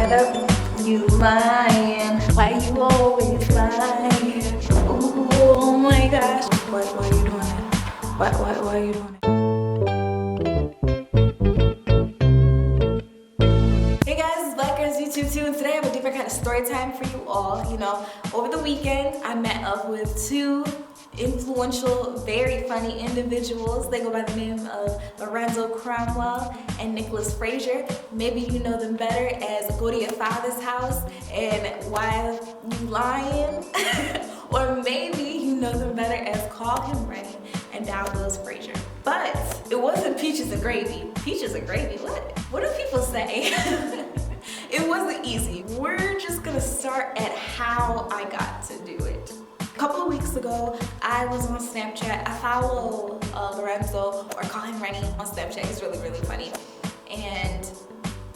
it up, you lying. Why you always lying? Ooh, oh my gosh. Why are you doing it? Why are you doing it? Hey guys, it's Black Girls YouTube too, and today I have a different kind of story time for you all. You know, over the weekend I met up with two influential, very funny individuals. They go by the name of Lorenzo Cromwell and Nicholas Fraser. Maybe you know them better as Go to Your Father's House and Why You Lying? Or maybe you know them better as Call Him Ready and downgoes.fraser. But it wasn't peaches and gravy. Peaches and gravy, what? What do people say? It wasn't easy. We're just gonna start at how I got to do it. A couple of weeks ago, I was on Snapchat. I follow Lorenzo, or Call Him Ready, on Snapchat. He's really, really funny. And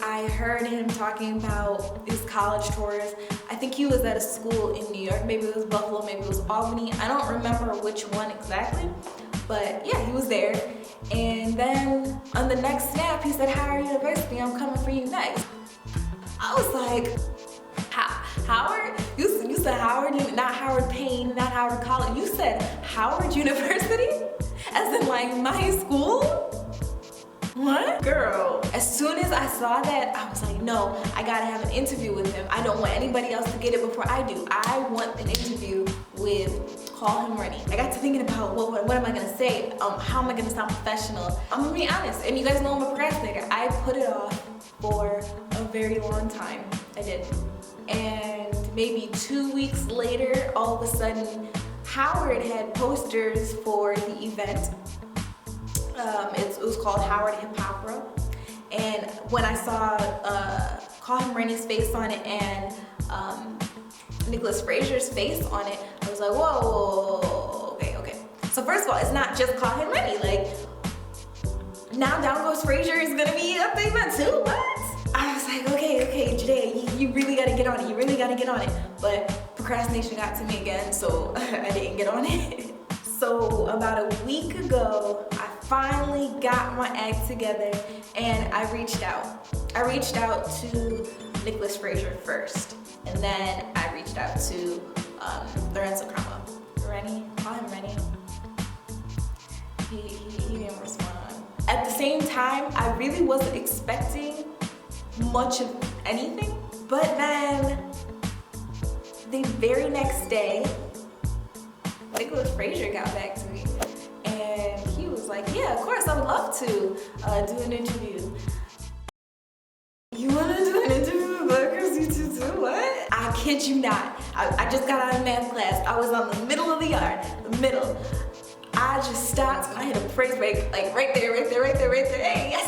I heard him talking about his college tours. I think he was at a school in New York. Maybe it was Buffalo, maybe it was Albany. I don't remember which one exactly. But yeah, he was there. And then on the next snap, he said, "Howard University, I'm coming for you next." I was like, Howard? You said Howard, not Howard Payne, not Howard College. You said Howard University? As in like my school? What? Girl. As soon as I saw that, I was like, no, I gotta have an interview with him. I don't want anybody else to get it before I do. I want an interview with Call Him Ready. I got to thinking about what am I gonna say? How am I gonna sound professional? I'm gonna be honest, and you guys know I'm a procrastinator. I put it off for a very long time. I did. And maybe 2 weeks later, all of a sudden, Howard had posters for the event. It was called Howard Hip Opera. And when I saw Call Him Ready's face on it and Nicholas Fraser's face on it, I was like, whoa, okay. So first of all, it's not just Call Him Ready. Like, now downgoes.fraser is gonna be at the event too, what? I was like, okay, Judayah, you really gotta get on it. You really gotta get on it. But procrastination got to me again, so I didn't get on it. So about a week ago, I finally got my act together and I reached out. I reached out to Nicholas Fraser first, and then I reached out to Lorenzo Cromwell. Ready? Call him ready. He didn't respond. At the same time, I really wasn't expecting much of anything, but then the very next day, Nicholas Fraser got back to me and he was like, yeah, of course, I would love to do an interview. You want to do an interview with Black Girls YouTube too? What? I kid you not. I just got out of math class. I was on the middle of the yard, I just stopped. I hit a praise break, like right there. Hey, yes.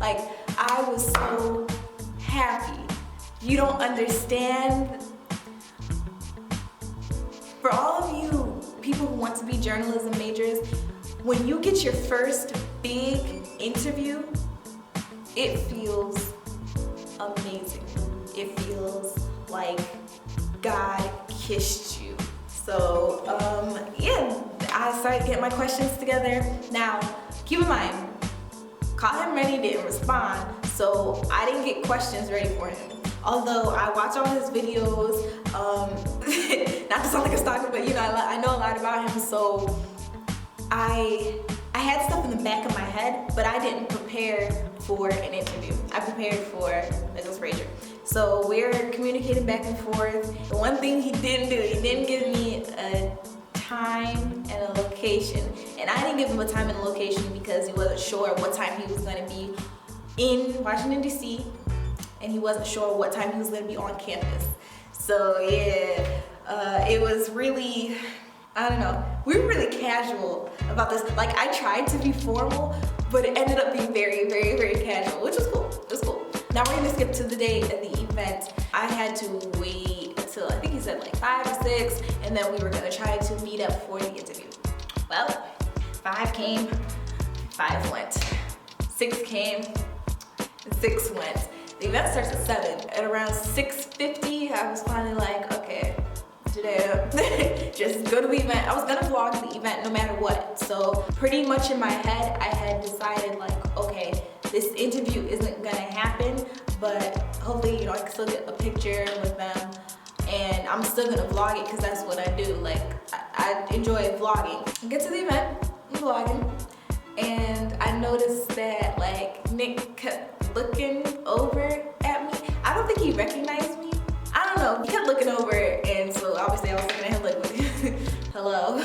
Like, I was so happy. You don't understand. For all of you people who want to be journalism majors, when you get your first big interview, it feels amazing. It feels like God kissed you. So, yeah, I started getting my questions together. Now, keep in mind, Call Him Ready didn't respond, so I didn't get questions ready for him. Although I watch all his videos, not to sound like a stalker, but you know, I know a lot about him, so I had stuff in the back of my head, but I didn't prepare for an interview. I prepared for Nicholas Fraser. So we're communicating back and forth. The one thing he didn't do, he didn't give me a time and a location. And I didn't give him a time and a location because he wasn't sure what time he was gonna be in Washington, D.C., and he wasn't sure what time he was gonna be on campus. So yeah, it was really, I don't know, we were really casual about this. Like, I tried to be formal, but it ended up being very, very casual, which was cool. It was cool. Now we're gonna skip to the day of the event. I had to wait until, I think he said like 5 or 6, and then we were gonna try to meet up for the interview. Well, 5 came, 5 went. 6 came, 6 went. The event starts at 7. At around 6:50, I was finally like, okay, Judayah, just go to the event. I was gonna vlog the event no matter what. So pretty much in my head, I had decided like, okay, this interview isn't gonna happen but hopefully, you know, I can still get a picture with them. And I'm still gonna vlog it because that's what I do. Like, I enjoy vlogging. I get to the event, I'm vlogging, and I noticed that like Nick kept looking over at me. I don't think he recognized me. I don't know. He kept looking over, and so obviously I was looking at him like, hello.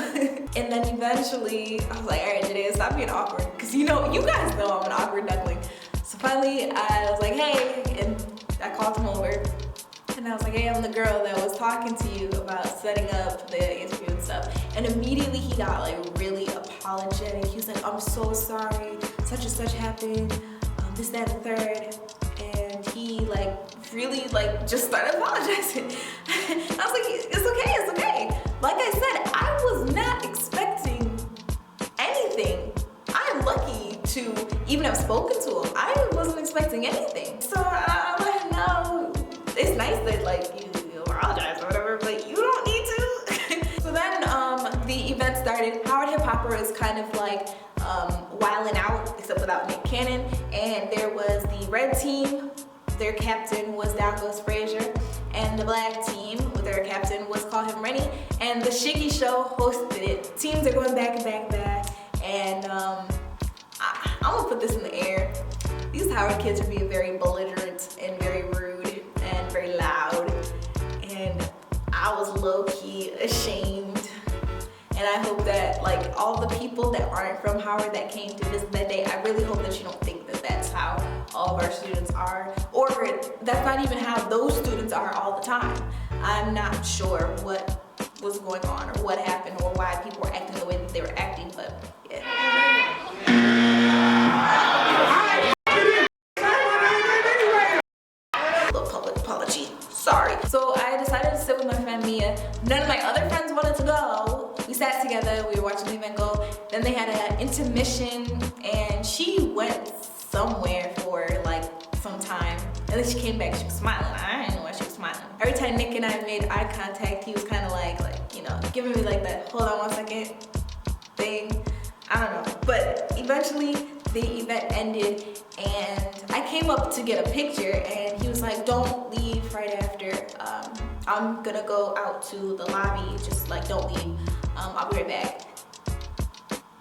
And then eventually I was like, all right, Judayah, stop being awkward, because you know, you guys know I'm an awkward duckling. So finally I was like, hey, and I called him over. And I was like, hey, I'm the girl that was talking to you about setting up the interview and stuff. And immediately he got like really apologetic. He was like, I'm so sorry, such and such happened, this, that, and the third. And he like really like just started apologizing. I was like, it's okay, it's okay. Like I said, I was not expecting anything. I'm lucky to even have spoken to him. I wasn't expecting anything. So I let him know. It's nice that like you apologize or whatever, but you don't need to. So then the event started. Howard Hip Hopper is kind of like wilding out, except without Nick Cannon. And there was the red team. Their captain was Downgoes.fraser. And the black team, with their captain, was Call Him Rennie. And the Shiggy Show hosted it. Teams are going back and back and back. And I'm gonna put this in the air. These Howard kids are being very belligerent and very rude and very loud, and I was low-key ashamed. And I hope that like all the people that aren't from Howard that came to visit that day, I really hope that you don't think that that's how all of our students are, or that's not even how those students are all the time. I'm not sure what was going on or what happened or why people were acting the way that they were acting, but yeah. Sorry. So I decided to sit with my friend Mia. None of my other friends wanted to go. We sat together, we were watching the event go. Then they had an intermission and she went somewhere for like some time. And then she came back, she was smiling. I didn't know why she was smiling. Every time Nick and I made eye contact, he was kind of like, you know, giving me like that, hold on one second thing. I don't know. But eventually the event ended and I came up to get a picture and he was like, don't leave right after. I'm gonna go out to the lobby, just like don't leave. I'll be right back.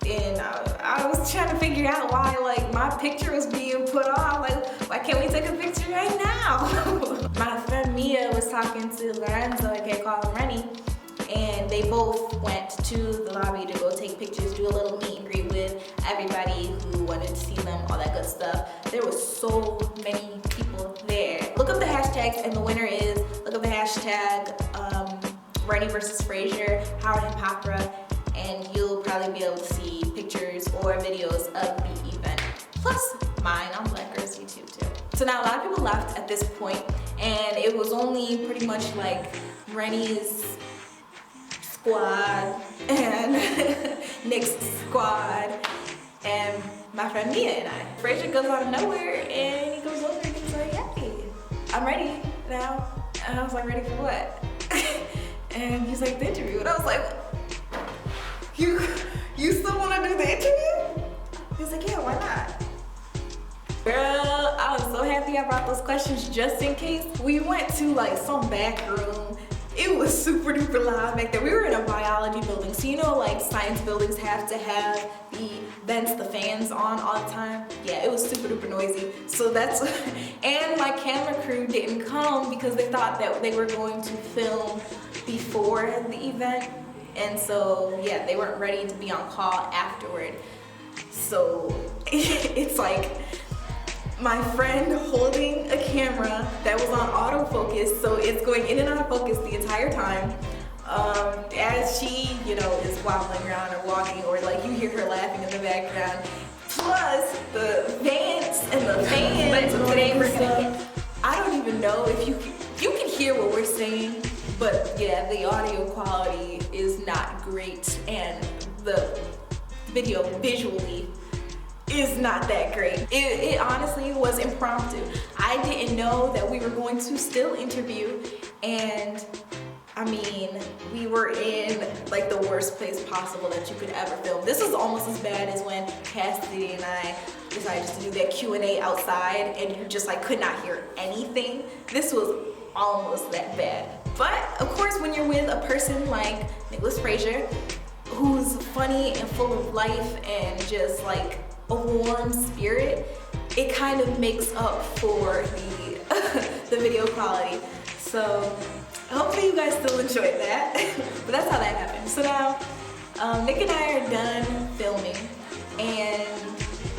And I was trying to figure out why like my picture was being put on. Like, why can't we take a picture right now? My friend Mia was talking to Lorenzo, aka Call Him Rennie, and they both went to the lobby to go take pictures, do a little meet and greet with everybody who wanted to see them, all that good stuff. There was so many people there. Look up the hashtags, and the winner is, look up the hashtag Rennie versus Fraser, Howard Hip Hopper, and you'll probably be able to see pictures or videos of the event. Plus mine on Black Girls YouTube too. So now a lot of people left at this point, and it was only pretty much like Rennie's squad and Nick's squad and my friend Mia and I. Fraser goes out of nowhere and he goes over and he's like, hey, I'm ready now. And I was like, ready for what? And he's like, the interview. And I was like, you still want to do the interview? He was like, yeah, why not? Girl, I was so happy I brought those questions just in case. We went to like some back room. It was super duper loud back there. We were in a biology building, so you know like science buildings have to have the vents, the fans on all the time. Yeah, it was super duper noisy. So that's, and my camera crew didn't come because they thought that they were going to film before the event. And so yeah, they weren't ready to be on call afterward. So it's like, my friend holding a camera that was on autofocus, so it's going in and out of focus the entire time. As she, you know, is wobbling around or walking, or like you hear her laughing in the background. Plus the vents and the fans. But today we're gonna, I don't even know if you can hear what we're saying, but yeah, the audio quality is not great, and the video visually is not that great. It honestly was impromptu. I didn't know that we were going to still interview, and I mean, we were in like the worst place possible that you could ever film. This was almost as bad as when Cassidy and I decided just to do that Q&A outside and you just like could not hear anything. This was almost that bad. But of course, when you're with a person like Fraser, who's funny and full of life and just like a warm spirit, it kind of makes up for the video quality. So hopefully you guys still enjoyed that. But that's how that happened. So now Nick and I are done filming and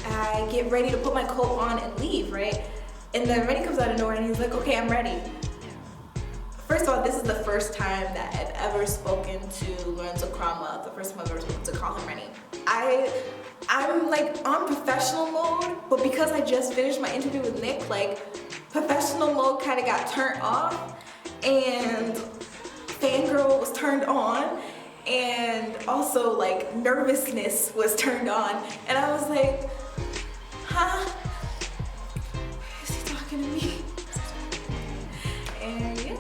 I get ready to put my coat on and leave, right? And then Rennie comes out of nowhere and he's like, okay, I'm ready. First of all, this is the first time that I've ever spoken to Lorenzo Cromwell, the first time I've ever spoken to call him Rennie. I'm like on professional mode, but because I just finished my interview with Nick, like professional mode kind of got turned off and fangirl was turned on, and also like nervousness was turned on, and I was like, huh? Is he talking to me? And yeah,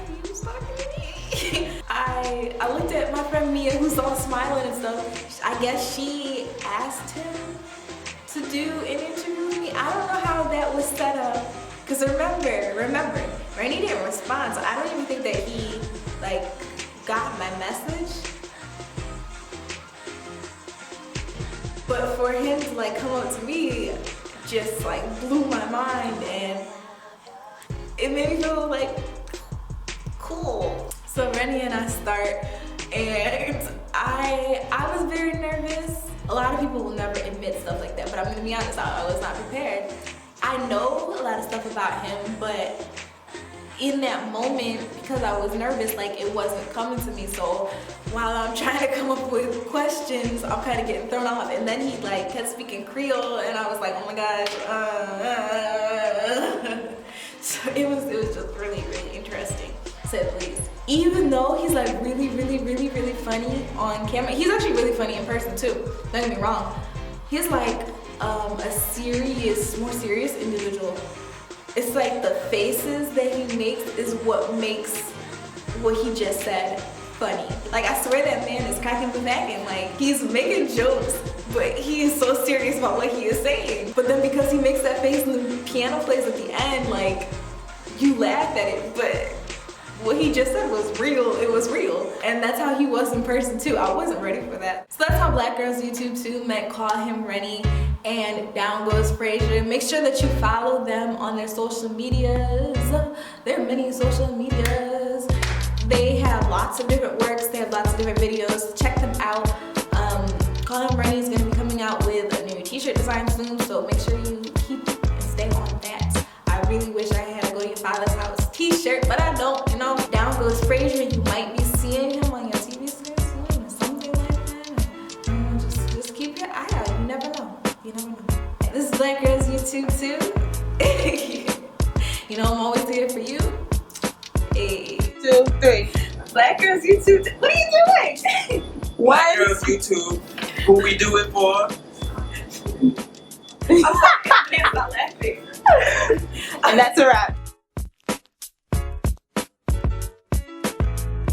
he was talking to me. I looked at my friend Mia, who's all smiling and stuff. I guess she asked him to do an interview with me. I don't know how that was set up. Cause remember, Rennie didn't respond, so I don't even think that he like got my message. But for him to like come up to me just like blew my mind, and it made me feel like cool. So Rennie and I start, and I was very nervous. A lot of people will never admit stuff like that, but I'm gonna be honest, I was not prepared. I know a lot of stuff about him, but in that moment, because I was nervous, like it wasn't coming to me. So while I'm trying to come up with questions, I'm kind of getting thrown off. And then he like kept speaking Creole, and I was like, oh my gosh. So it was just really, really interesting, to say the least. Even though he's like really, really, really, really funny on camera, he's actually really funny in person too. Don't get me wrong. He's like more serious individual. It's like the faces that he makes is what makes what he just said funny. Like I swear that man is cracking the back, like he's making jokes, but he is so serious about what he is saying. But then because he makes that face and the piano plays at the end, like you laugh at it, but what he just said was real. It was real. And that's how he was in person too. I wasn't ready for that. So that's how Black Girls YouTube 2 met Call Him Rennie and Down Goes Fraser. Make sure that you follow them on their social medias. There are many social medias. They have lots of different works. They have lots of different videos. Check them out. Call Him Rennie is going to be coming out with a new t-shirt design soon, so make sure you keep and stay on that. I really wish I had a Go to Your Father's House t-shirt, but I don't, you know. Down Goes Fraser, you might be seeing him on your TV screen soon or something like that. Just keep your eye out. You never know. You never know. This is Black Girls YouTube 2. You know I'm always here for you. Hey. 2, 3. Black Girls YouTube 2. What are you doing? Black Girls YouTube. Who we do it for? I'm sorry. I can't stop laughing. And that's a wrap.